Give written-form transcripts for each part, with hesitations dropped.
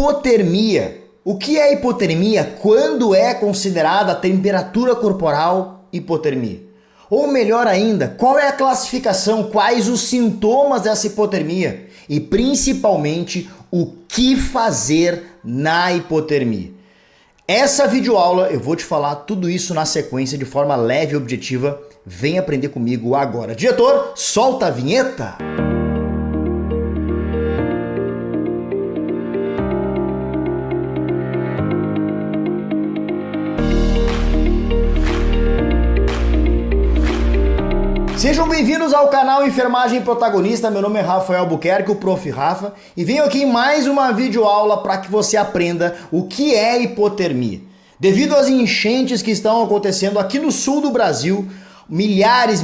Hipotermia. O que é hipotermia? Quando é considerada a temperatura corporal hipotermia? Ou melhor ainda, qual é a classificação, quais os sintomas dessa hipotermia? E principalmente, o que fazer na hipotermia? Essa videoaula eu vou te falar tudo isso na sequência de forma leve e objetiva. Vem aprender comigo agora. Diretor, solta a vinheta! Sejam bem-vindos ao canal Enfermagem Protagonista. Meu nome é Rafael Albuquerque, o Prof. Rafa, e venho aqui em mais uma videoaula para que você aprenda o que é hipotermia. Devido às enchentes que estão acontecendo aqui no sul do Brasil, milhares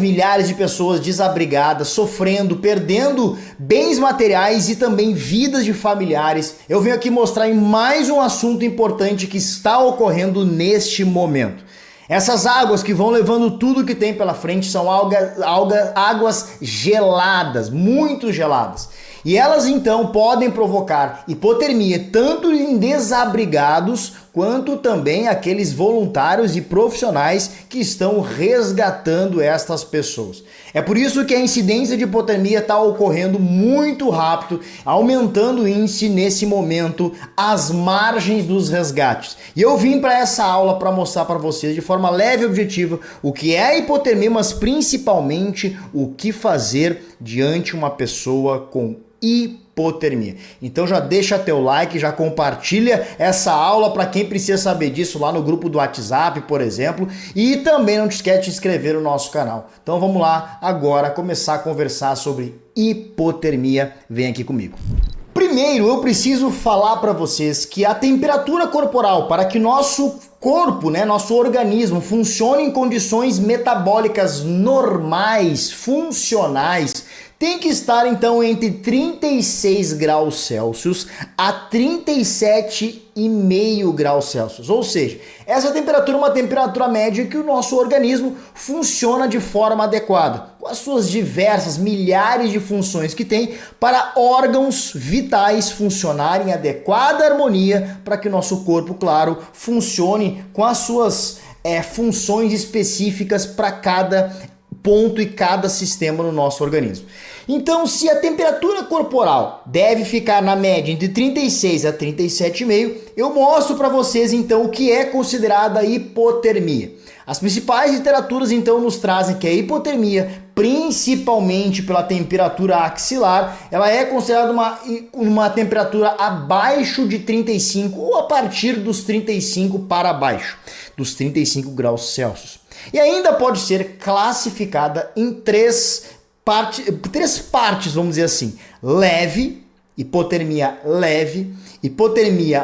de pessoas desabrigadas, sofrendo, perdendo bens materiais e também vidas de familiares, eu venho aqui mostrar em mais um assunto importante que está ocorrendo neste momento. Essas águas que vão levando tudo que tem pela frente são águas geladas, muito geladas. E elas então podem provocar hipotermia tanto em desabrigados quanto também aqueles voluntários e profissionais que estão resgatando estas pessoas. É por isso que a incidência de hipotermia está ocorrendo muito rápido, aumentando o índice nesse momento às margens dos resgates. E eu vim para essa aula para mostrar para vocês de forma leve e objetiva o que é a hipotermia, mas principalmente o que fazer diante de uma pessoa com hipotermia. Então já deixa teu like, já compartilha essa aula para quem precisa saber disso lá no grupo do WhatsApp, por exemplo, e também não te esquece de se inscrever no nosso canal. Então vamos lá agora começar a conversar sobre hipotermia. Vem aqui comigo. Primeiro, eu preciso falar para vocês que a temperatura corporal, para que nosso corpo, nosso organismo funcione em condições metabólicas normais, funcionais, tem que estar então entre 36 graus Celsius a 37,5 graus Celsius. Ou seja, essa temperatura é uma temperatura média que o nosso organismo funciona de forma adequada, com as suas diversas milhares de funções que tem para órgãos vitais funcionarem em adequada harmonia para que o nosso corpo, claro, funcione com as suas funções específicas para cada ponto e cada sistema no nosso organismo. Então, se a temperatura corporal deve ficar na média entre 36 a 37,5, eu mostro para vocês então o que é considerada hipotermia. As principais literaturas então nos trazem que a hipotermia, principalmente pela temperatura axilar, ela é considerada uma temperatura abaixo de 35 ou a partir dos 35 para baixo, dos 35 graus Celsius. E ainda pode ser classificada em três partes, vamos dizer assim: leve, hipotermia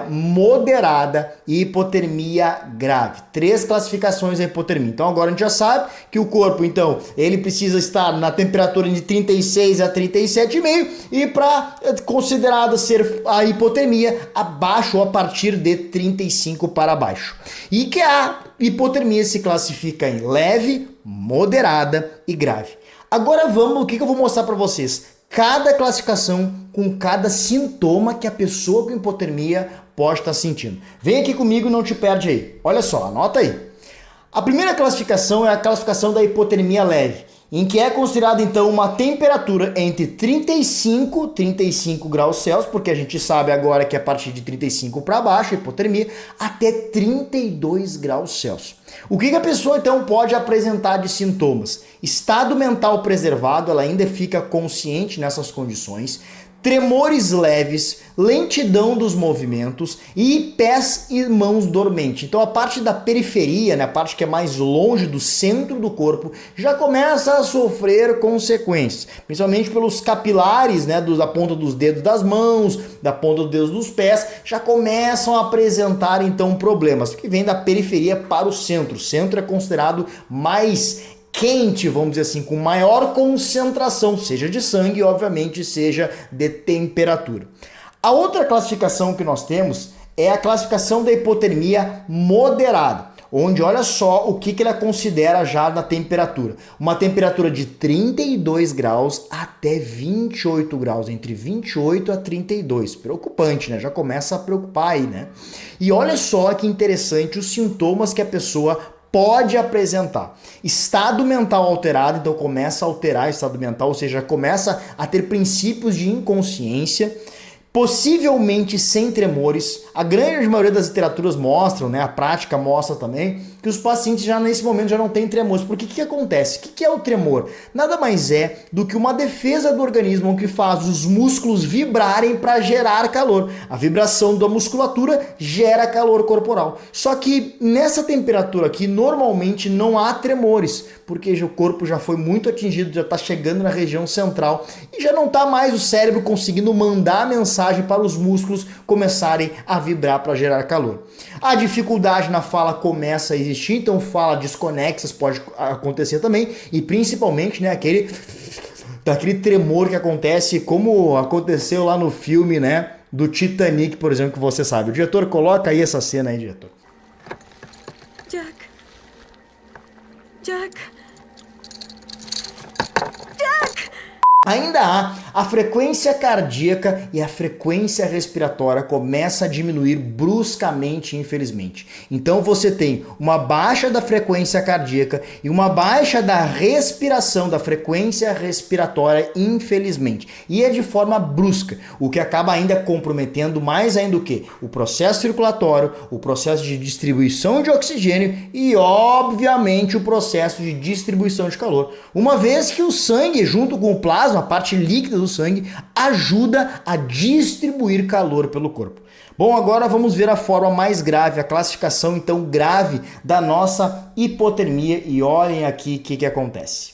moderada e hipotermia grave. Três classificações da hipotermia. Então agora a gente já sabe que o corpo, então, ele precisa estar na temperatura de 36 a 37,5 e para considerada ser a hipotermia abaixo ou a partir de 35 para baixo. E que a hipotermia se classifica em leve, moderada e grave. Agora vamos, o que eu vou mostrar para vocês? Cada classificação com cada sintoma que a pessoa com hipotermia pode estar sentindo. Vem aqui comigo e não te perde aí. Olha só, anota aí. A primeira classificação é a classificação da hipotermia leve, em que é considerada então uma temperatura entre 35 graus Celsius, porque a gente sabe agora que é a partir de 35 para baixo, hipotermia, até 32 graus Celsius. O que a pessoa então pode apresentar de sintomas? Estado mental preservado, ela ainda fica consciente nessas condições, tremores leves, lentidão dos movimentos e pés e mãos dormentes. Então a parte da periferia, a parte que é mais longe do centro do corpo, já começa a sofrer consequências, principalmente pelos capilares, da ponta dos dedos das mãos, da ponta dos dedos dos pés, já começam a apresentar então problemas, que vem da periferia para o centro. O centro é considerado mais quente, vamos dizer assim, com maior concentração, seja de sangue, obviamente, seja de temperatura. A outra classificação que nós temos é a classificação da hipotermia moderada. onde olha só o que ele considera já na temperatura. Uma temperatura de 32 graus até 28 graus, entre 28 a 32. Preocupante, né? Já começa a preocupar aí, né? E olha só que interessante os sintomas que a pessoa pode apresentar. Estado mental alterado, então começa a alterar o estado mental, ou seja, começa a ter princípios de inconsciência, possivelmente sem tremores. A grande maioria das literaturas mostram, né, a prática mostra também, que os pacientes já nesse momento já não têm tremores. Porque o que acontece? O que é o tremor? Nada mais é do que uma defesa do organismo que faz os músculos vibrarem para gerar calor. A vibração da musculatura gera calor corporal. Só que nessa temperatura aqui, normalmente não há tremores, porque o corpo já foi muito atingido, já está chegando na região central e já não está mais o cérebro conseguindo mandar a mensagem para os músculos começarem a vibrar para gerar calor. A dificuldade na fala começa a existir, então fala desconexas pode acontecer também, e principalmente, né, daquele tremor que acontece, como aconteceu lá no filme, né, do Titanic, por exemplo, que você sabe. O diretor, coloca aí essa cena aí, diretor. Jack. Jack. Ainda há a frequência cardíaca e a frequência respiratória começa a diminuir bruscamente, infelizmente. Então você tem uma baixa da frequência cardíaca e uma baixa da respiração, da frequência respiratória, infelizmente. E é de forma brusca, o que acaba ainda comprometendo mais ainda o quê? O processo circulatório, o processo de distribuição de oxigênio e, obviamente, o processo de distribuição de calor. Uma vez que o sangue, junto com o plasma, a parte líquida do sangue, ajuda a distribuir calor pelo corpo. Bom, agora vamos ver a forma mais grave, a classificação então grave da nossa hipotermia, e olhem aqui o que acontece.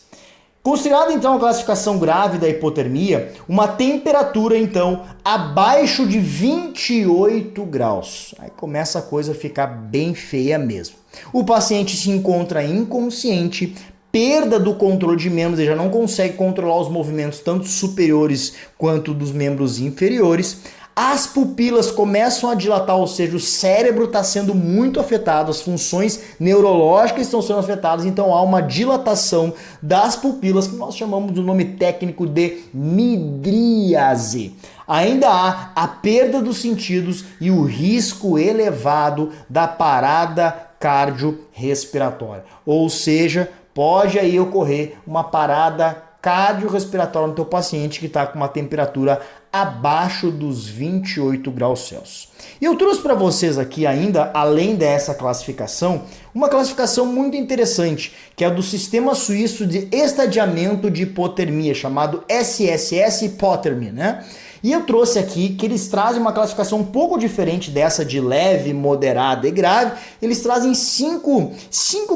Considerada então a classificação grave da hipotermia, uma temperatura então abaixo de 28 graus. Aí começa a coisa a ficar bem feia mesmo. O paciente se encontra inconsciente, perda do controle de membros, ele já não consegue controlar os movimentos tanto superiores quanto dos membros inferiores. As pupilas começam a dilatar, ou seja, o cérebro está sendo muito afetado, as funções neurológicas estão sendo afetadas, então há uma dilatação das pupilas, que nós chamamos do nome técnico de midríase. Ainda há a perda dos sentidos e o risco elevado da parada cardiorrespiratória, ou seja, pode aí ocorrer uma parada cardiorrespiratória no teu paciente que está com uma temperatura abaixo dos 28 graus Celsius. E eu trouxe para vocês aqui ainda, além dessa classificação, uma classificação muito interessante, que é a do Sistema Suíço de Estadiamento de Hipotermia, chamado SSS Hypothermia, né? E eu trouxe aqui que eles trazem uma classificação um pouco diferente dessa de leve, moderada e grave. Eles trazem cinco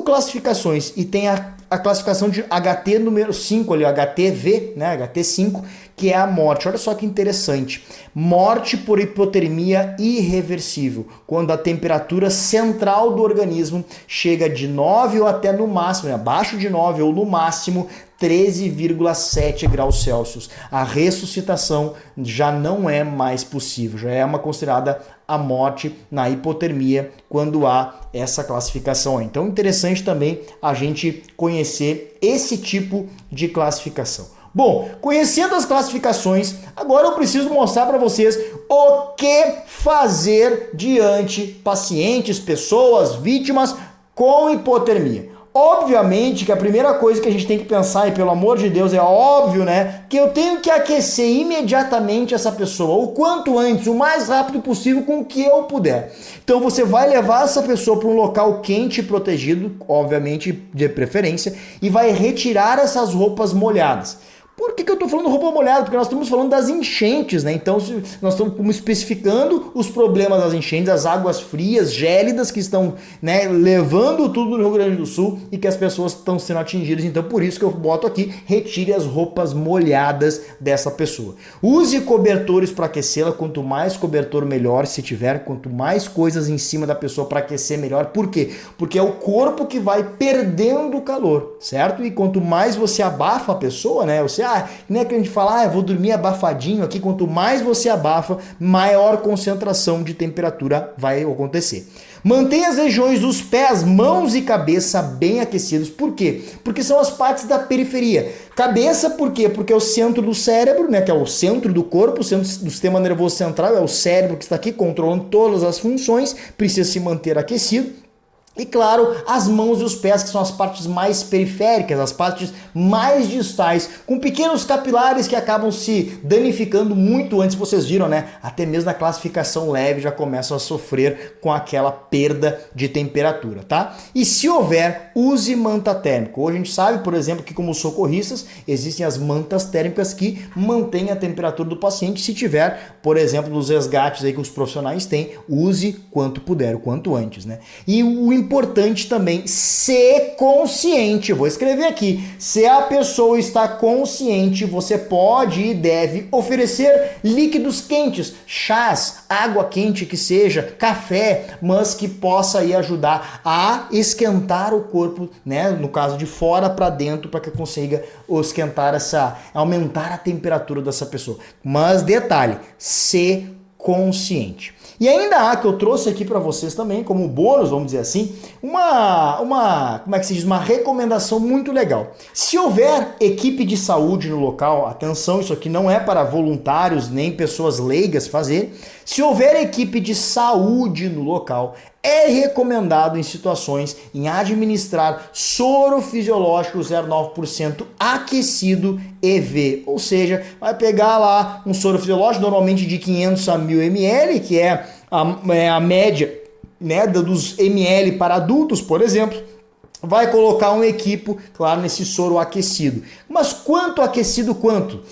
classificações e tem a classificação de HT número 5 ali, HTV, né, HT5, que é a morte. Olha só que interessante. Morte por hipotermia irreversível, quando a temperatura central do organismo chega de 9 ou até no máximo, abaixo de 9 ou no máximo 13,7 graus Celsius. A ressuscitação já não é mais possível, já é uma considerada a morte na hipotermia quando há essa classificação. Então, interessante também a gente conhecer esse tipo de classificação. Bom, conhecendo as classificações, agora eu preciso mostrar para vocês o que fazer diante pacientes, pessoas, vítimas com hipotermia. Obviamente que a primeira coisa que a gente tem que pensar, e pelo amor de Deus, é óbvio, né? Que eu tenho que aquecer imediatamente essa pessoa, o quanto antes, o mais rápido possível, com o que eu puder. Então você vai levar essa pessoa para um local quente e protegido, obviamente de preferência, e vai retirar essas roupas molhadas. Por que eu estou falando roupa molhada? Porque nós estamos falando das enchentes, né? Então nós estamos especificando os problemas das enchentes, as águas frias, gélidas que estão, né, levando tudo no Rio Grande do Sul e que as pessoas estão sendo atingidas. Então por isso que eu boto aqui, retire as roupas molhadas dessa pessoa. Use cobertores para aquecê-la, quanto mais cobertor melhor, se tiver, quanto mais coisas em cima da pessoa para aquecer melhor. Por quê? Porque é o corpo que vai perdendo calor, certo? E quanto mais você abafa a pessoa, né, você você, nem que a gente fala, eu vou dormir abafadinho aqui, quanto mais você abafa, maior concentração de temperatura vai acontecer. Mantenha as regiões dos pés, mãos e cabeça bem aquecidos. Por quê? Porque são as partes da periferia. Cabeça, por quê? Porque é o centro do cérebro, né, que é o centro do corpo, o centro do sistema nervoso central, é o cérebro que está aqui controlando todas as funções, precisa se manter aquecido. E claro, as mãos e os pés, que são as partes mais periféricas, as partes mais distais, com pequenos capilares que acabam se danificando muito antes, vocês viram, né? Até mesmo na classificação leve já começam a sofrer com aquela perda de temperatura, tá? E se houver, use manta térmica. Hoje a gente sabe, por exemplo, que como socorristas, existem as mantas térmicas que mantêm a temperatura do paciente. Se tiver, por exemplo, nos resgates aí que os profissionais têm, use quanto puder, o quanto antes, né? E o importante também, ser consciente. Vou escrever aqui. Se a pessoa está consciente, você pode e deve oferecer líquidos quentes, chás, água quente que seja, café, mas que possa aí ajudar a esquentar o corpo, né? No caso de fora para dentro, para que consiga esquentar aumentar a temperatura dessa pessoa. Mas detalhe, ser consciente. E ainda há, que eu trouxe aqui para vocês também, como bônus, vamos dizer assim, como é que se diz? Uma recomendação muito legal. Se houver equipe de saúde no local, atenção, isso aqui não é para voluntários nem pessoas leigas fazer. Se houver equipe de saúde no local, é recomendado em situações em administrar soro fisiológico 0,9% aquecido EV. Ou seja, vai pegar lá um soro fisiológico normalmente de 500 a 1000 ml, que é a média, né, dos ml para adultos, por exemplo. Vai colocar um equipo, claro, nesse soro aquecido. Mas quanto aquecido quanto?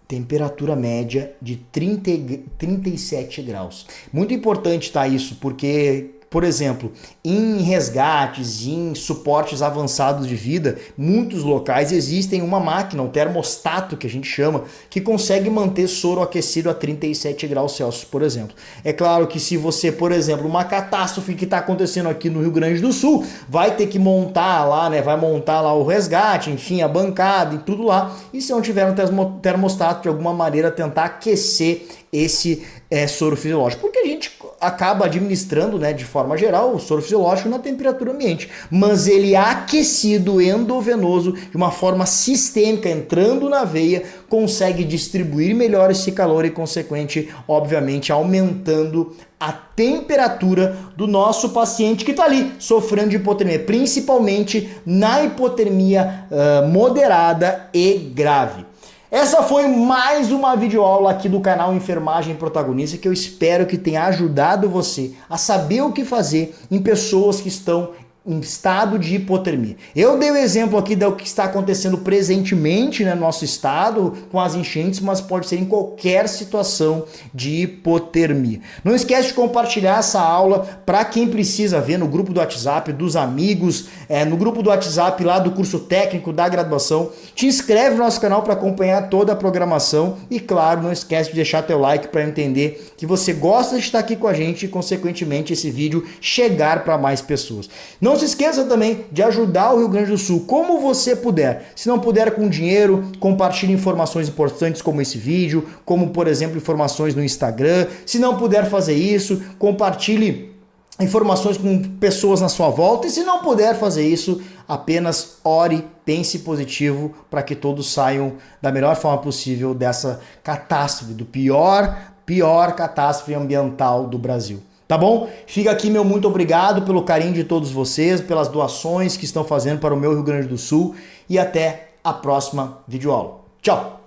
Temperatura média de 37 graus. Muito importante tá isso, porque, por exemplo, em resgates, em suportes avançados de vida, muitos locais existem uma máquina, um termostato que a gente chama, que consegue manter soro aquecido a 37 graus Celsius, por exemplo. É claro que se você, por exemplo, uma catástrofe que está acontecendo aqui no Rio Grande do Sul, vai ter que montar lá, né? Vai montar lá o resgate, enfim, a bancada e tudo lá. E se não tiver um termostato, de alguma maneira tentar aquecer esse soro fisiológico, porque a gente acaba administrando, né, de forma geral, o soro fisiológico na temperatura ambiente, mas ele é aquecido endovenoso de uma forma sistêmica, entrando na veia, consegue distribuir melhor esse calor e, consequente, obviamente, aumentando a temperatura do nosso paciente que está ali sofrendo de hipotermia, principalmente na hipotermia moderada e grave. Essa foi mais uma videoaula aqui do canal Enfermagem Protagonista, que eu espero que tenha ajudado você a saber o que fazer em pessoas que estão em estado de hipotermia. Eu dei o exemplo aqui do que está acontecendo presentemente, né, no nosso estado com as enchentes, mas pode ser em qualquer situação de hipotermia. Não esquece de compartilhar essa aula para quem precisa ver no grupo do WhatsApp dos amigos, no grupo do WhatsApp lá do curso técnico da graduação. Te inscreve no nosso canal para acompanhar toda a programação e, claro, não esquece de deixar teu like para entender que você gosta de estar aqui com a gente e, consequentemente, esse vídeo chegar para mais pessoas. Não se esqueça também de ajudar o Rio Grande do Sul como você puder. Se não puder com dinheiro, compartilhe informações importantes como esse vídeo, como, por exemplo, informações no Instagram. Se não puder fazer isso, compartilhe informações com pessoas na sua volta. E se não puder fazer isso, apenas ore, pense positivo para que todos saiam da melhor forma possível dessa catástrofe, do pior catástrofe ambiental do Brasil. Tá bom? Fica aqui meu muito obrigado pelo carinho de todos vocês, pelas doações que estão fazendo para o meu Rio Grande do Sul e até a próxima videoaula. Tchau!